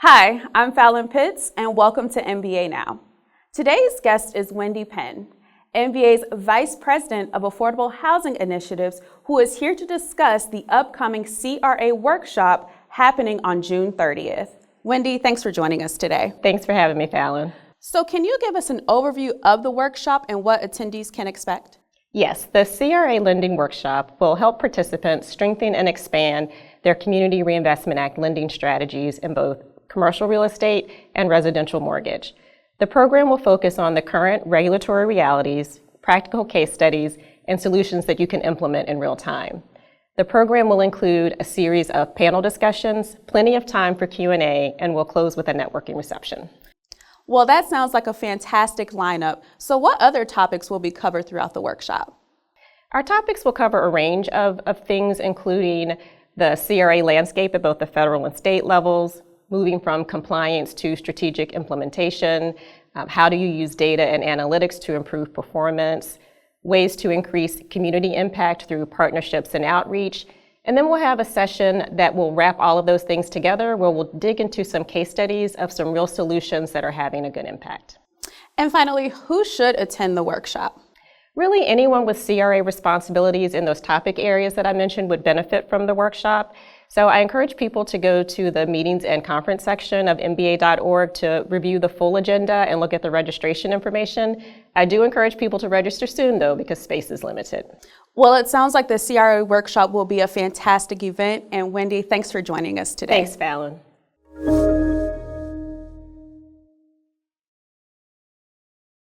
Hi, I'm Fallon Pitts, and welcome to MBA Now. Today's guest is Wendy Penn, MBA's Vice President of Affordable Housing Initiatives, who is here to discuss the upcoming CRA Workshop happening on June 30th. Wendy, thanks for joining us today. Thanks for having me, Fallon. So can you give us an overview of the workshop and what attendees can expect? Yes, the CRA Lending Workshop will help participants strengthen and expand their Community Reinvestment Act lending strategies in both commercial real estate and residential mortgage. The program will focus on the current regulatory realities, practical case studies, and solutions that you can implement in real time. The program will include a series of panel discussions, plenty of time for Q&A, and will close with a networking reception. Well, that sounds like a fantastic lineup. So what other topics will be covered throughout the workshop? Our topics will cover a range of things, including the CRA landscape at both the federal and state levels, moving from compliance to strategic implementation, how do you use data and analytics to improve performance, ways to increase community impact through partnerships and outreach. And then we'll have a session that will wrap all of those things together where we'll dig into some case studies of some real solutions that are having a good impact. And finally, who should attend the workshop? Really, anyone with CRA responsibilities in those topic areas that I mentioned would benefit from the workshop. So I encourage people to go to the meetings and conference section of mba.org to review the full agenda and look at the registration information. I do encourage people to register soon, though, because space is limited. Well, it sounds like the CRA workshop will be a fantastic event. And Wendy, thanks for joining us today. Thanks, Fallon.